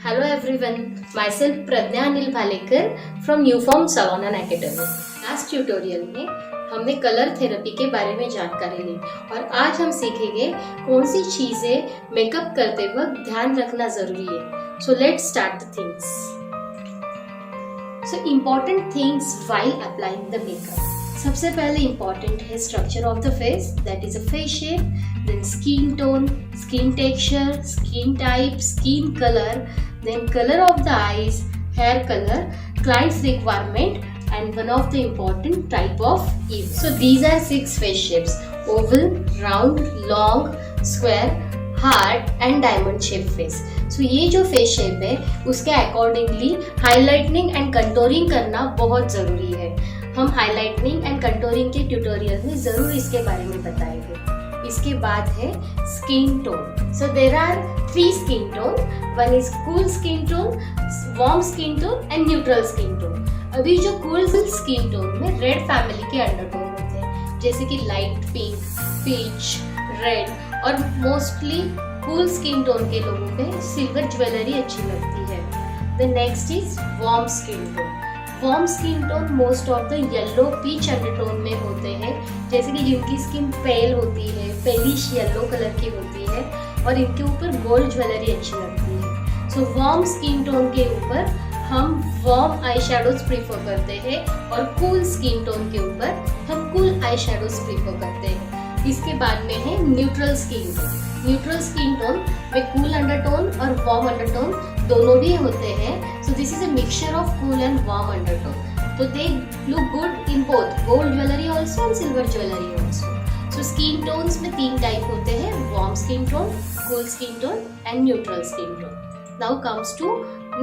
Hello everyone, myself Pradnya Anil Bhalekar from Nuform Salon and Academy. Last tutorial में हमने colour therapy के बारे में जानकारी ली और आज हम सीखेंगे कौन सी चीजें मेकअप करते वक्त ध्यान रखना जरूरी है. So let's start the things. So important things while applying the makeup. सबसे पहले इम्पॉर्टेंट है structure of the face, that is a face shape, then skin tone, skin texture, skin type, skin colour, then color of the eyes, hair color, client's requirement, and one of the important type of event. So these are 6 face shapes: oval, round, long, square, heart and diamond shape face. So ये जो face shape है उसके accordingly highlighting and contouring करना बहुत ज़रूरी है. हम highlighting and contouring के ट्यूटोरियल में ज़रूर इसके बारे में बताएंगे. इसके बाद है skin tone. So there are 3 skin tone. One is cool skin tone, warm skin tone and neutral skin tone. अभी जो कूल स्किन टोन में रेड फैमिली के अंडरटोन होते हैं, जैसे कि लाइट पिंक, पीच, रेड, और मोस्टली कूल स्किन टोन के लोगों पे सिल्वर ज्वेलरी अच्छी लगती है. The next is warm skin tone. Warm skin tone most of the yellow peach undertone में होते हैं, जैसे कि जिनकी स्किन पेल होती है, पेलिश येलो कलर की होती है और इनके ऊपर गोल्ड ज्वेलरी अच्छी लगती है. सो वार्म स्किन टोन के ऊपर हम वार्म आई शेडोज प्रीफर करते हैं और कूल स्किन टोन के ऊपर हम कूल आई शेडोज प्रीफर करते हैं. इसके बाद में है neutral skin tone. Neutral skin tone में कूल अंडरटोन और वार्म अंडरटोन दोनों भी होते हैं. So this is a mixture of cool and warm undertone. तो they look good in both gold jewellery also and silver jewellery also. So skin tones में 3 type होते हैं: warm skin tone, cool skin tone and neutral skin tone. Now comes to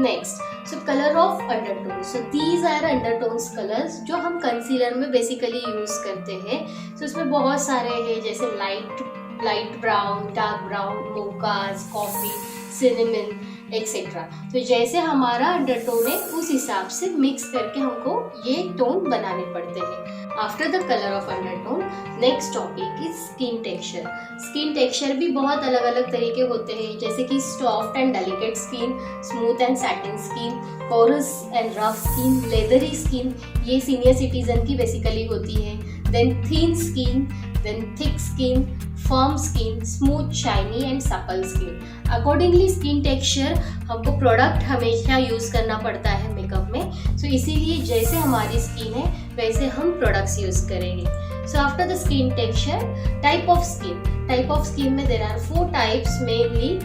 next. So colour of undertone. So these are undertones colours जो हम concealer में basically use करते हैं. सो इसमें बहुत सारे हैं, जैसे light brown, dark brown, mochas, coffee, cinnamon etcetera. तो जैसे हमारा अंडरटोन है उस हिसाब से मिक्स करके हमको ये टोन बनाने पड़ते हैं. After the colour of undertone, next topic is skin texture. Skin texture भी बहुत अलग अलग तरीके होते हैं, जैसे कि soft and delicate skin, smooth and satin skin, porous and rough skin, leathery skin, ये सीनियर सिटीजन की बेसिकली होती है. Then thin skin, then thick skin, firm skin, smooth, shiny and supple skin. Accordingly skin texture हमको product हमेशा use करना पड़ता है makeup में. सो इसीलिए जैसे हमारी स्किन है वैसे हम प्रोडक्ट्स यूज़ करेंगे. So after the skin texture, type of skin. Type of skin में there are 4 types mainly: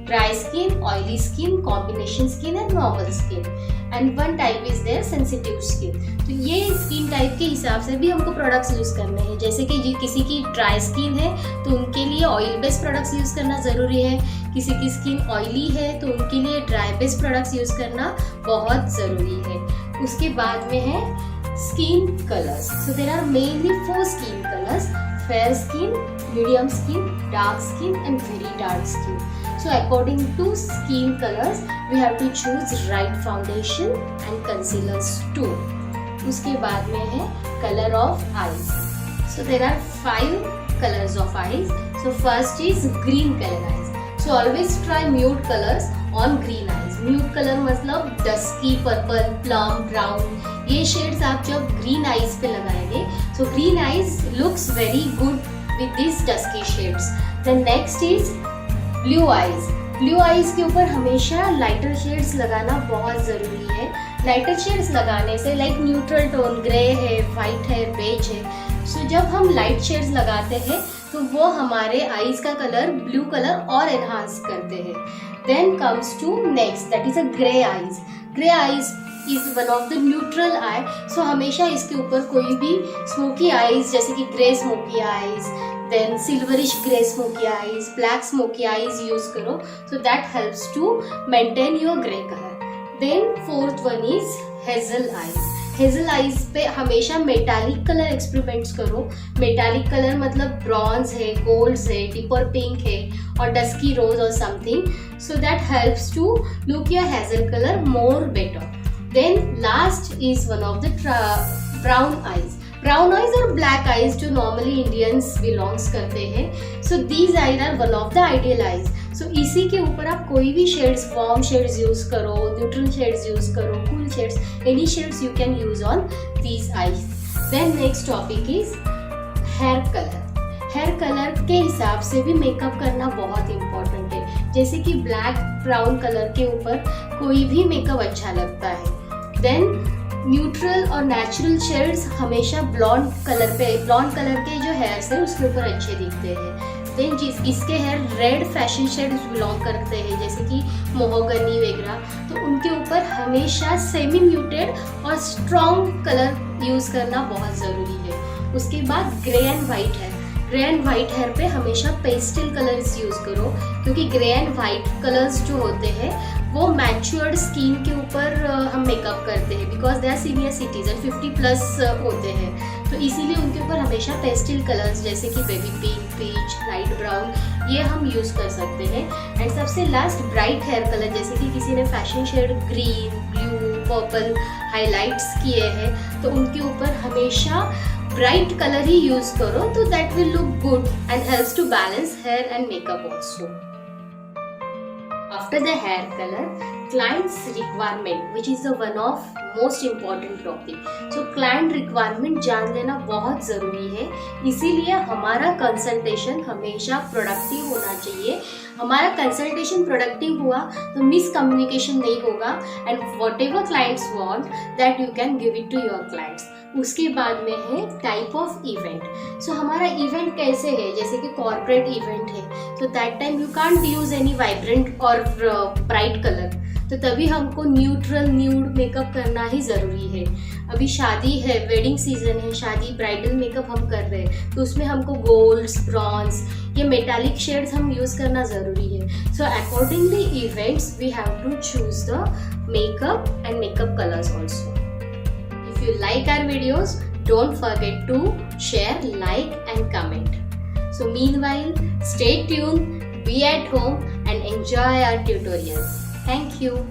dry skin, oily skin, combination skin and normal skin. And one type is there sensitive skin. तो ये skin type के हिसाब से भी हमको products use करने हैं. जैसे कि किसी की ड्राई स्किन है तो उनके लिए ऑयल बेस्ड प्रोडक्ट्स यूज़ करना ज़रूरी है. किसी की स्किन ऑयली है तो उनके लिए ड्राई बेस्ड प्रोडक्ट्स यूज़ करना बहुत ज़रूरी है. उसके बाद में है skin colours. So there are mainly 4 skin colours: fair skin, medium skin, dark skin and very dark skin. So according to skin colors, we have to choose right foundation and concealers too. उसके बाद में है color of eyes. So there are 5 colors of eyes. So first is green color eyes. So always try nude colors on green eyes. Nude color मतलब dusky, purple, plum, brown. ये shades आप जब green eyes पे लगाएंगे, so green eyes looks very good with these dusky shades. The next is blue eyes. Blue eyes के ऊपर हमेशा lighter shades लगाना बहुत ज़रूरी है. लाइटर शेड्स लगाने से लाइक न्यूट्रल टोन, ग्रे है, वाइट है, बेज है, सो जब हम लाइट शेड्स लगाते हैं तो वो हमारे आइज का कलर, ब्लू कलर और एनहांस करते हैं. Then comes to next, that is a grey eyes. Grey eyes is one of the neutral eye. So हमेशा इसके ऊपर कोई भी स्मोकी आइज, जैसे कि grey smoky eyes, then silverish grey smoky eyes, black smoky eyes use करो. So that helps to maintain your grey color. Then fourth one is hazel eyes. hazel eyes पे हमेशा metallic color experiments करो. metallic color मतलब bronze है, gold है, deeper pink है और dusky rose or something. So that helps to look your hazel color more better. Then last is one of the brown eyes. Brown eyes और black eyes जो normally Indians belongs करते हैं, so these eyes are one of the ideal eyes. So इसी के ऊपर आप कोई भी शेड्स, वार्म शेड्स यूज करो, न्यूट्रल शेड्स यूज करो, cool shades, any shades you can use on these eyes. Then next topic is hair colour. Hair colour के हिसाब से भी मेकअप करना बहुत इम्पोर्टेंट है। जैसे कि ब्लैक ब्राउन कलर के ऊपर कोई भी मेकअप अच्छा लगता है। देन न्यूट्रल और नेचुरल शेड्स हमेशा ब्लॉन्ड कलर के जो हेयर्स है उसके ऊपर अच्छे दिखते हैं। देन इसके hair red fashion shades belong करते हैं, जैसे कि मोहोगनी वगैरह, तो उनके ऊपर हमेशा सेमी म्यूटेड और स्ट्रॉन्ग कलर यूज़ करना बहुत ज़रूरी है। उसके बाद grey and white hair. Grey and white hair पे हमेशा पेस्टल कलर्स यूज़ करो, क्योंकि ग्रे एंड वाइट कलर्स जो होते हैं वो मैच्योर्ड स्किन के ऊपर हम मेकअप करते हैं, because they are senior citizen, 50+ होते हैं, तो इसीलिए उनके ऊपर हमेशा पेस्टल कलर्स जैसे कि baby pink, peach, light brown ये हम यूज़ कर सकते हैं। एंड सबसे लास्ट ब्राइट हेयर कलर, जैसे कि किसी ने fashion shade green, blue, purple highlights किए हैं, तो उनके ऊपर हमेशा ब्राइट कलर ही यूज़ करो, तो that will look good and helps to balance hair and makeup also. After the hair color, client's requirement, which is the one of most important topic. So client requirement जान लेना बहुत ज़रूरी है, इसीलिए हमारा consultation हमेशा प्रोडक्टिव होना चाहिए। हमारा कंसल्टेशन प्रोडक्टिव हुआ तो मिसकम्युनिकेशन नहीं होगा, and whatever clients want that you can give it to your clients. उसके बाद में है टाइप ऑफ इवेंट। सो हमारा इवेंट कैसे है, जैसे कि कॉर्पोरेट इवेंट है, तो that time you can't use any vibrant और ब्राइट कलर, तो तभी हमको न्यूट्रल न्यूड मेकअप करना ही ज़रूरी है। अभी शादी है, वेडिंग सीजन है, शादी ब्राइडल मेकअप हम कर रहे हैं, तो उसमें हमको गोल्ड्स, ब्रॉन्ज, ये मेटालिक शेड्स हम यूज़ करना ज़रूरी है। So accordingly events we have to choose the makeup and makeup colors also. If you like our videos, don't forget to share, like and comment. So meanwhile, stay tuned, be at home and enjoy our tutorials. Thank you.